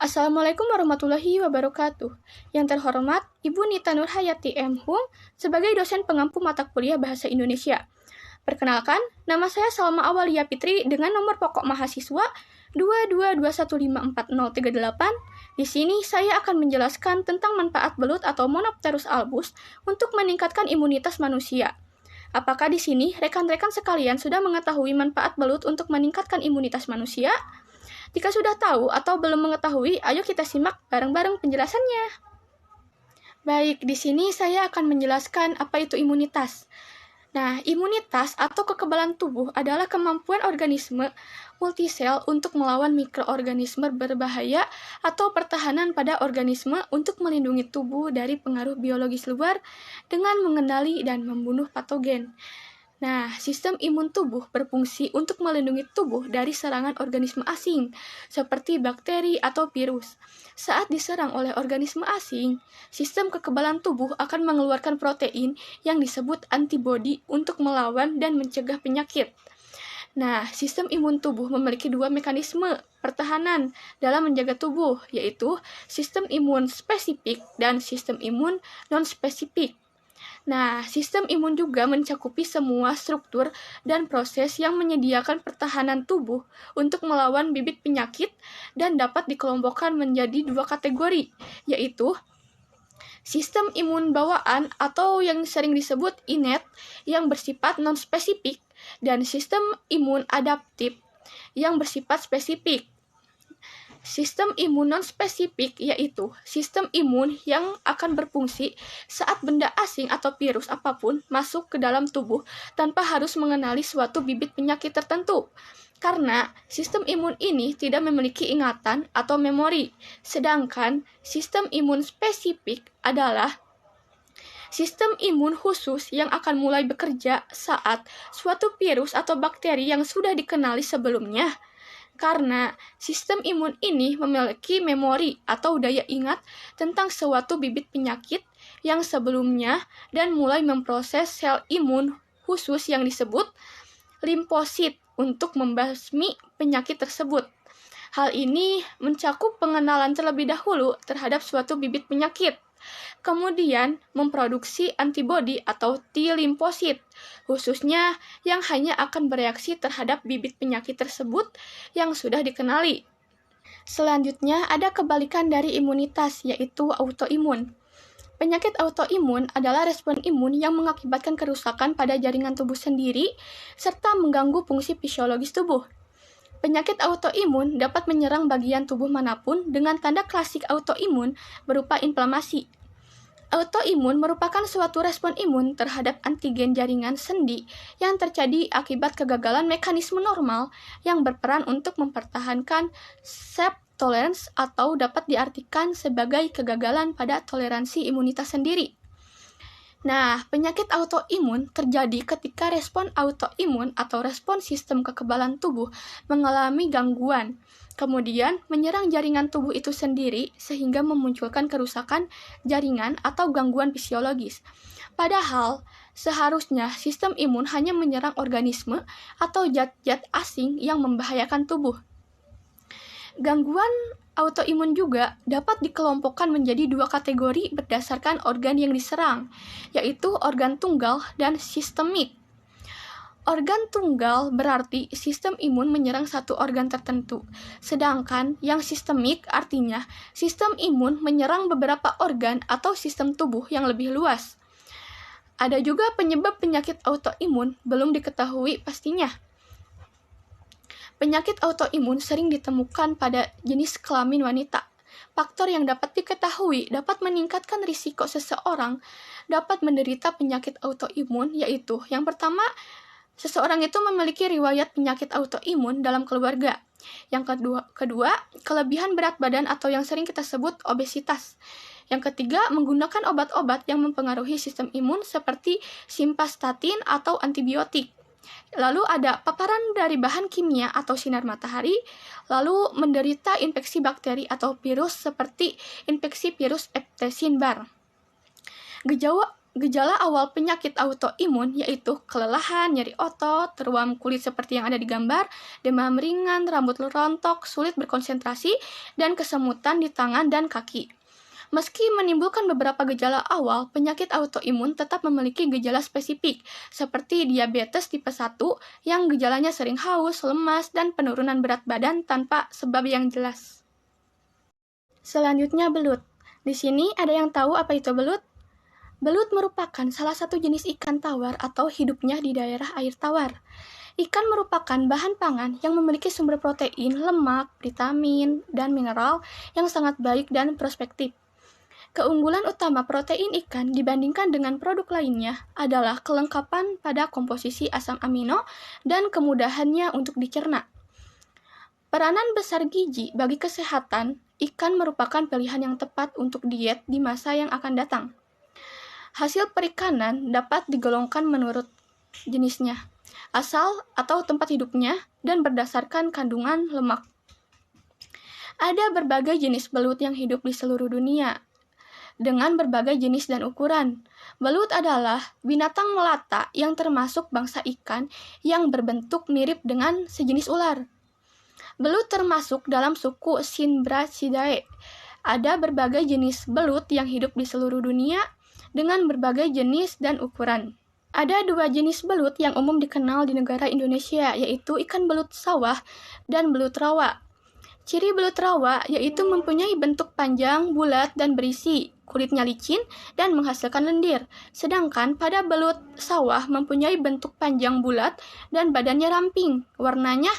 Assalamualaikum warahmatullahi wabarakatuh. Yang terhormat, Ibu Nita Nurhayati M. Hung sebagai dosen pengampu mata kuliah Bahasa Indonesia. Perkenalkan, nama saya Salma Awalia Fitri dengan nomor pokok mahasiswa 222154038. Di sini saya akan menjelaskan tentang manfaat belut atau Monopterus albus untuk meningkatkan imunitas manusia. Apakah di sini rekan-rekan sekalian sudah mengetahui manfaat belut untuk meningkatkan imunitas manusia? Jika sudah tahu atau belum mengetahui, ayo kita simak bareng-bareng penjelasannya. Baik, di sini saya akan menjelaskan apa itu imunitas. Nah, imunitas atau kekebalan tubuh adalah kemampuan organisme multisel untuk melawan mikroorganisme berbahaya atau pertahanan pada organisme untuk melindungi tubuh dari pengaruh biologis luar dengan mengenali dan membunuh patogen. Nah, sistem imun tubuh berfungsi untuk melindungi tubuh dari serangan organisme asing, seperti bakteri atau virus. Saat diserang oleh organisme asing, sistem kekebalan tubuh akan mengeluarkan protein yang disebut antibodi untuk melawan dan mencegah penyakit. Nah, sistem imun tubuh memiliki dua mekanisme pertahanan dalam menjaga tubuh, yaitu sistem imun spesifik dan sistem imun non-spesifik. Nah, sistem imun juga mencakupi semua struktur dan proses yang menyediakan pertahanan tubuh untuk melawan bibit penyakit dan dapat dikelompokkan menjadi dua kategori, yaitu sistem imun bawaan atau yang sering disebut innate yang bersifat non-spesifik dan sistem imun adaptif yang bersifat spesifik. Sistem imun non-spesifik yaitu sistem imun yang akan berfungsi saat benda asing atau virus apapun masuk ke dalam tubuh tanpa harus mengenali suatu bibit penyakit tertentu. Karena sistem imun ini tidak memiliki ingatan atau memori, sedangkan sistem imun spesifik adalah sistem imun khusus yang akan mulai bekerja saat suatu virus atau bakteri yang sudah dikenali sebelumnya. Karena sistem imun ini memiliki memori atau daya ingat tentang suatu bibit penyakit yang sebelumnya dan mulai memproses sel imun khusus yang disebut limfosit untuk membasmi penyakit tersebut. Hal ini mencakup pengenalan terlebih dahulu terhadap suatu bibit penyakit. Kemudian memproduksi antibodi atau T limfosit, khususnya yang hanya akan bereaksi terhadap bibit penyakit tersebut yang sudah dikenali. Selanjutnya ada kebalikan dari imunitas, yaitu autoimun. Penyakit autoimun adalah respon imun yang mengakibatkan kerusakan pada jaringan tubuh sendiri serta mengganggu fungsi fisiologis tubuh. Penyakit autoimun dapat menyerang bagian tubuh manapun dengan tanda klasik autoimun berupa inflamasi. Autoimun merupakan suatu respon imun terhadap antigen jaringan sendi yang terjadi akibat kegagalan mekanisme normal yang berperan untuk mempertahankan self tolerance atau dapat diartikan sebagai kegagalan pada toleransi imunitas sendiri. Nah, penyakit autoimun terjadi ketika respon autoimun atau respon sistem kekebalan tubuh mengalami gangguan, kemudian menyerang jaringan tubuh itu sendiri sehingga memunculkan kerusakan jaringan atau gangguan fisiologis. Padahal, seharusnya sistem imun hanya menyerang organisme atau zat-zat asing yang membahayakan tubuh. Gangguan autoimun juga dapat dikelompokkan menjadi dua kategori berdasarkan organ yang diserang, yaitu organ tunggal dan sistemik. Organ tunggal berarti sistem imun menyerang satu organ tertentu, sedangkan yang sistemik artinya sistem imun menyerang beberapa organ atau sistem tubuh yang lebih luas. Ada juga penyebab penyakit autoimun belum diketahui pastinya. Penyakit autoimun sering ditemukan pada jenis kelamin wanita. Faktor yang dapat diketahui dapat meningkatkan risiko seseorang dapat menderita penyakit autoimun, yaitu yang pertama, seseorang itu memiliki riwayat penyakit autoimun dalam keluarga. Yang kedua, kelebihan berat badan atau yang sering kita sebut obesitas. Yang ketiga, menggunakan obat-obat yang mempengaruhi sistem imun seperti simvastatin atau antibiotik. Lalu ada paparan dari bahan kimia atau sinar matahari, lalu menderita infeksi bakteri atau virus seperti infeksi virus Epstein-Barr. Gejala awal penyakit autoimun yaitu kelelahan, nyeri otot, ruam kulit seperti yang ada di gambar, demam ringan, rambut rontok, sulit berkonsentrasi, dan kesemutan di tangan dan kaki. Meski menimbulkan beberapa gejala awal, penyakit autoimun tetap memiliki gejala spesifik, seperti diabetes tipe 1 yang gejalanya sering haus, lemas, dan penurunan berat badan tanpa sebab yang jelas. Selanjutnya, belut. Di sini ada yang tahu apa itu belut? Belut merupakan salah satu jenis ikan tawar atau hidupnya di daerah air tawar. Ikan merupakan bahan pangan yang memiliki sumber protein, lemak, vitamin, dan mineral yang sangat baik dan prospektif. Keunggulan utama protein ikan dibandingkan dengan produk lainnya adalah kelengkapan pada komposisi asam amino dan kemudahannya untuk dicerna. Peranan besar gizi bagi kesehatan, ikan merupakan pilihan yang tepat untuk diet di masa yang akan datang. Hasil perikanan dapat digolongkan menurut jenisnya, asal atau tempat hidupnya, dan berdasarkan kandungan lemak. Ada berbagai jenis belut yang hidup di seluruh dunia, dengan berbagai jenis dan ukuran. Belut adalah binatang melata yang termasuk bangsa ikan yang berbentuk mirip dengan sejenis ular. Belut termasuk dalam suku Synbracidae. Ada berbagai jenis belut yang hidup di seluruh dunia, dengan berbagai jenis dan ukuran. Ada 2 jenis belut yang umum dikenal di negara Indonesia, yaitu ikan belut sawah dan belut rawa. Ciri belut rawa yaitu mempunyai bentuk panjang, bulat, dan berisi, kulitnya licin, dan menghasilkan lendir. Sedangkan pada belut sawah mempunyai bentuk panjang bulat dan badannya ramping, warnanya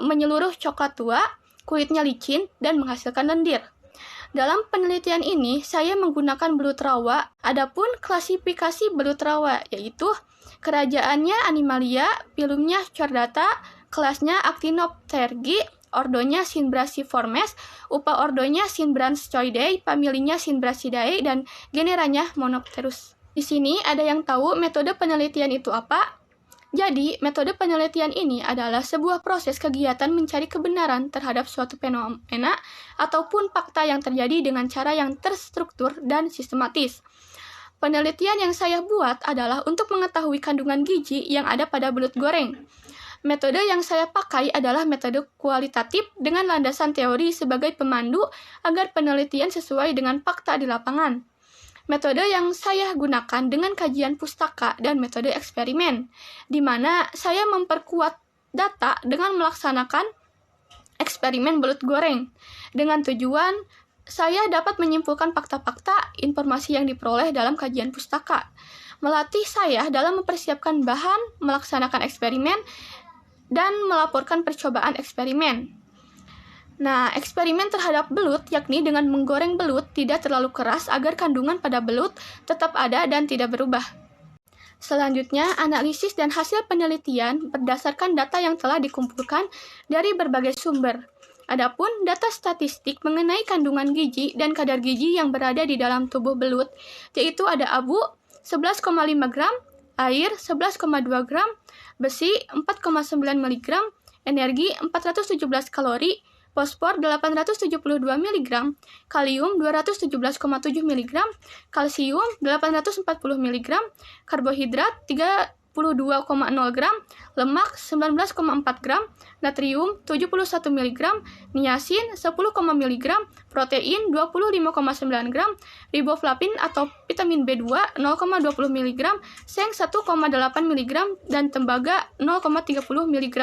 menyeluruh coklat tua, kulitnya licin, dan menghasilkan lendir. Dalam penelitian ini, saya menggunakan belut rawa. Adapun klasifikasi belut rawa yaitu kerajaannya Animalia, filumnya Chordata, kelasnya Actinopterygii, ordonya Synbraciformes, upaordonya Synbranchoideae, familinya Synbracidae, dan generanya Monopterus. Di sini ada yang tahu metode penelitian itu apa? Jadi, metode penelitian ini adalah sebuah proses kegiatan mencari kebenaran terhadap suatu fenomena ataupun fakta yang terjadi dengan cara yang terstruktur dan sistematis. Penelitian yang saya buat adalah untuk mengetahui kandungan gizi yang ada pada belut goreng. Metode yang saya pakai adalah metode kualitatif dengan landasan teori sebagai pemandu agar penelitian sesuai dengan fakta di lapangan. Metode yang saya gunakan dengan kajian pustaka dan metode eksperimen, di mana saya memperkuat data dengan melaksanakan eksperimen belut goreng. Dengan tujuan, saya dapat menyimpulkan fakta-fakta informasi yang diperoleh dalam kajian pustaka. Melatih saya dalam mempersiapkan bahan, melaksanakan eksperimen, dan melaporkan percobaan eksperimen. Nah, eksperimen terhadap belut yakni dengan menggoreng belut tidak terlalu keras agar kandungan pada belut tetap ada dan tidak berubah. Selanjutnya, analisis dan hasil penelitian berdasarkan data yang telah dikumpulkan dari berbagai sumber. Adapun data statistik mengenai kandungan gizi dan kadar gizi yang berada di dalam tubuh belut, yaitu ada abu 11,5 gram, air 11,2 gram, besi 4,9 mg, energi 417 kalori, fosfor 872 mg, kalium 217,7 mg, kalsium 840 mg, karbohidrat 32,0 gram, lemak 19,4 gram, natrium 71 mg, niacin 10, mg, protein 25,9 gram, riboflavin atau vitamin B2 0,20 mg, seng 1,8 mg, dan tembaga 0,30 mg.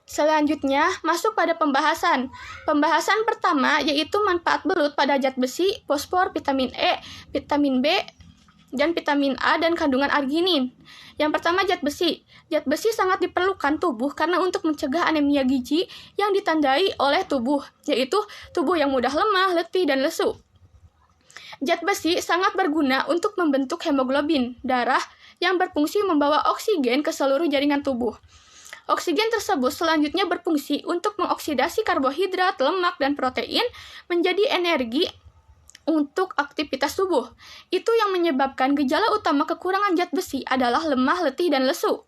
Selanjutnya, masuk pada pembahasan. Pembahasan pertama yaitu manfaat belut pada zat besi, fosfor, vitamin E, vitamin B, dan vitamin A, dan kandungan arginin. Yang pertama, zat besi. Zat besi sangat diperlukan tubuh karena untuk mencegah anemia gizi yang ditandai oleh tubuh, yaitu tubuh yang mudah lemah, letih, dan lesu. Zat besi sangat berguna untuk membentuk hemoglobin darah yang berfungsi membawa oksigen ke seluruh jaringan tubuh. Oksigen tersebut selanjutnya berfungsi untuk mengoksidasi karbohidrat, lemak, dan protein menjadi energi untuk aktivitas tubuh. Itu yang menyebabkan gejala utama kekurangan zat besi adalah lemah, letih, dan lesu.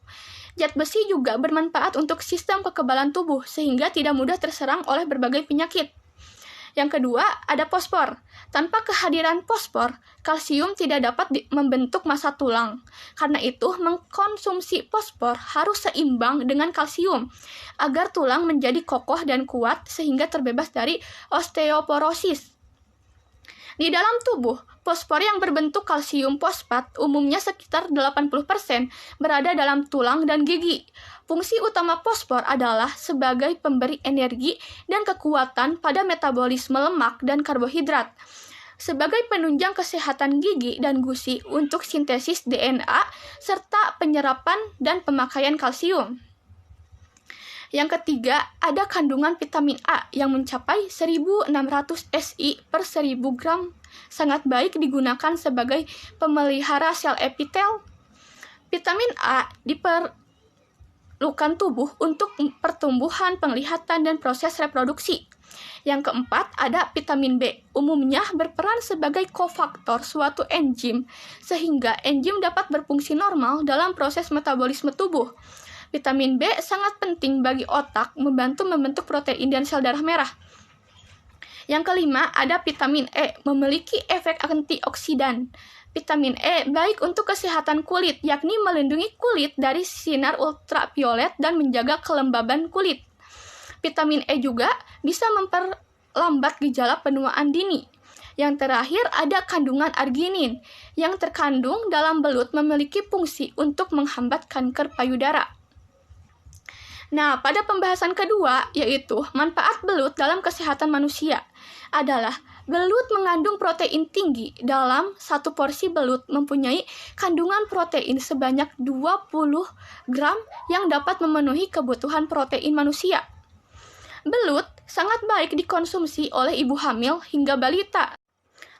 Zat besi juga bermanfaat untuk sistem kekebalan tubuh sehingga tidak mudah terserang oleh berbagai penyakit. Yang kedua, ada fosfor. Tanpa kehadiran fosfor, kalsium tidak dapat membentuk massa tulang. Karena itu, mengkonsumsi fosfor harus seimbang dengan kalsium agar tulang menjadi kokoh dan kuat sehingga terbebas dari osteoporosis. Di dalam tubuh, fosfor yang berbentuk kalsium fosfat umumnya sekitar 80% berada dalam tulang dan gigi. Fungsi utama fosfor adalah sebagai pemberi energi dan kekuatan pada metabolisme lemak dan karbohidrat, sebagai penunjang kesehatan gigi dan gusi untuk sintesis DNA, serta penyerapan dan pemakaian kalsium. Yang ketiga, ada kandungan vitamin A yang mencapai 1.600 SI per 1.000 gram. Sangat baik digunakan sebagai pemelihara sel epitel. Vitamin A diperlukan tubuh untuk pertumbuhan, penglihatan, dan proses reproduksi. Yang keempat, ada vitamin B. Umumnya berperan sebagai kofaktor suatu enzim, sehingga enzim dapat berfungsi normal dalam proses metabolisme tubuh. Vitamin B sangat penting bagi otak, membantu membentuk protein dan sel darah merah. Yang kelima, ada vitamin E, memiliki efek antioksidan. Vitamin E baik untuk kesehatan kulit, yakni melindungi kulit dari sinar ultraviolet dan menjaga kelembaban kulit. Vitamin E juga bisa memperlambat gejala penuaan dini. Yang terakhir, ada kandungan arginin, yang terkandung dalam belut memiliki fungsi untuk menghambat kanker payudara. Nah, pada pembahasan kedua, yaitu manfaat belut dalam kesehatan manusia, adalah belut mengandung protein tinggi. Dalam satu porsi belut mempunyai kandungan protein sebanyak 20 gram yang dapat memenuhi kebutuhan protein manusia. Belut sangat baik dikonsumsi oleh ibu hamil hingga balita.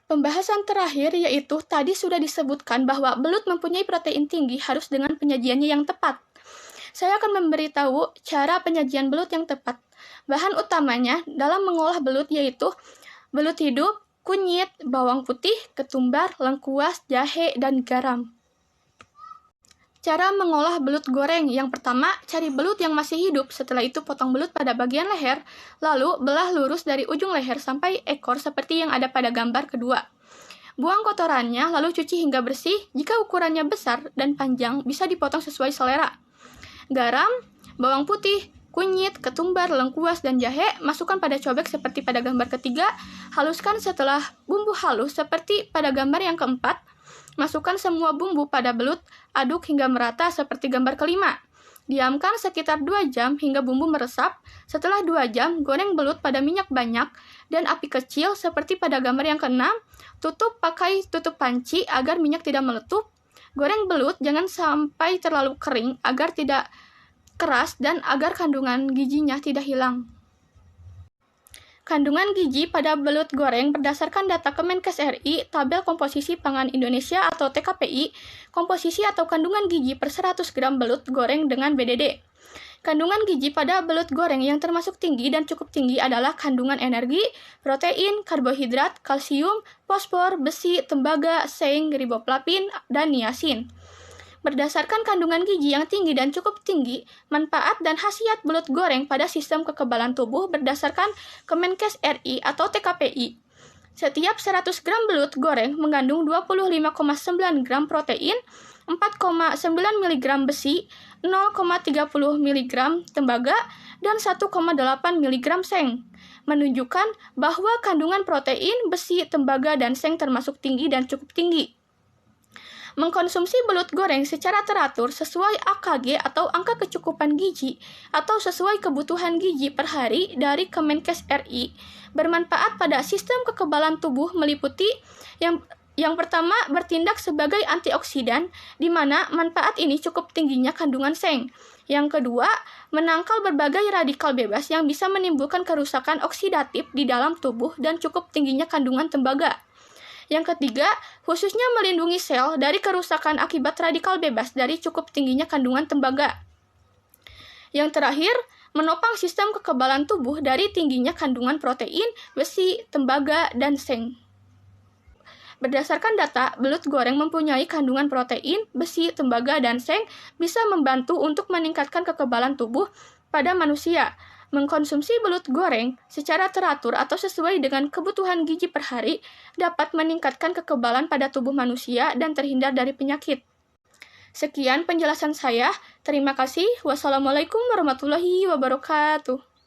Pembahasan terakhir yaitu tadi sudah disebutkan bahwa belut mempunyai protein tinggi harus dengan penyajiannya yang tepat. Saya akan memberitahu cara penyajian belut yang tepat. Bahan utamanya dalam mengolah belut yaitu belut hidup, kunyit, bawang putih, ketumbar, lengkuas, jahe, dan garam. Cara mengolah belut goreng. Yang pertama, cari belut yang masih hidup. Setelah itu potong belut pada bagian leher, lalu belah lurus dari ujung leher sampai ekor seperti yang ada pada gambar kedua. Buang kotorannya, lalu cuci hingga bersih. Jika ukurannya besar dan panjang, bisa dipotong sesuai selera. Garam, bawang putih, kunyit, ketumbar, lengkuas, dan jahe masukkan pada cobek seperti pada gambar ketiga. Haluskan setelah bumbu halus seperti pada gambar yang keempat. Masukkan semua bumbu pada belut, aduk hingga merata seperti gambar kelima. Diamkan sekitar 2 jam hingga bumbu meresap. Setelah 2 jam, goreng belut pada minyak banyak dan api kecil seperti pada gambar yang keenam. Tutup pakai tutup panci agar minyak tidak meletup. Goreng belut jangan sampai terlalu kering agar tidak keras dan agar kandungan gizinya tidak hilang. Kandungan gizi pada belut goreng berdasarkan data Kemenkes RI, Tabel Komposisi Pangan Indonesia atau TKPI, komposisi atau kandungan gizi per 100 gram belut goreng dengan BDD. Kandungan gizi pada belut goreng yang termasuk tinggi dan cukup tinggi adalah kandungan energi, protein, karbohidrat, kalsium, fosfor, besi, tembaga, seng, riboflavin, dan niacin. Berdasarkan kandungan gizi yang tinggi dan cukup tinggi, manfaat dan khasiat belut goreng pada sistem kekebalan tubuh berdasarkan Kemenkes RI atau TKPI. Setiap 100 gram belut goreng mengandung 25,9 gram protein, 4,9 mg besi, 0,30 mg tembaga, dan 1,8 mg seng, menunjukkan bahwa kandungan protein, besi, tembaga, dan seng termasuk tinggi dan cukup tinggi. Mengkonsumsi belut goreng secara teratur sesuai AKG atau angka kecukupan gizi atau sesuai kebutuhan gizi per hari dari Kemenkes RI bermanfaat pada sistem kekebalan tubuh meliputi yang pertama, bertindak sebagai antioksidan, di mana manfaat ini cukup tingginya kandungan seng. Yang kedua, menangkal berbagai radikal bebas yang bisa menimbulkan kerusakan oksidatif di dalam tubuh dan cukup tingginya kandungan tembaga. Yang ketiga, khususnya melindungi sel dari kerusakan akibat radikal bebas dari cukup tingginya kandungan tembaga. Yang terakhir, menopang sistem kekebalan tubuh dari tingginya kandungan protein, besi, tembaga, dan seng. Berdasarkan data, belut goreng mempunyai kandungan protein, besi, tembaga, dan seng bisa membantu untuk meningkatkan kekebalan tubuh pada manusia. Mengkonsumsi belut goreng secara teratur atau sesuai dengan kebutuhan gizi per hari dapat meningkatkan kekebalan pada tubuh manusia dan terhindar dari penyakit. Sekian penjelasan saya. Terima kasih. Wassalamualaikum warahmatullahi wabarakatuh.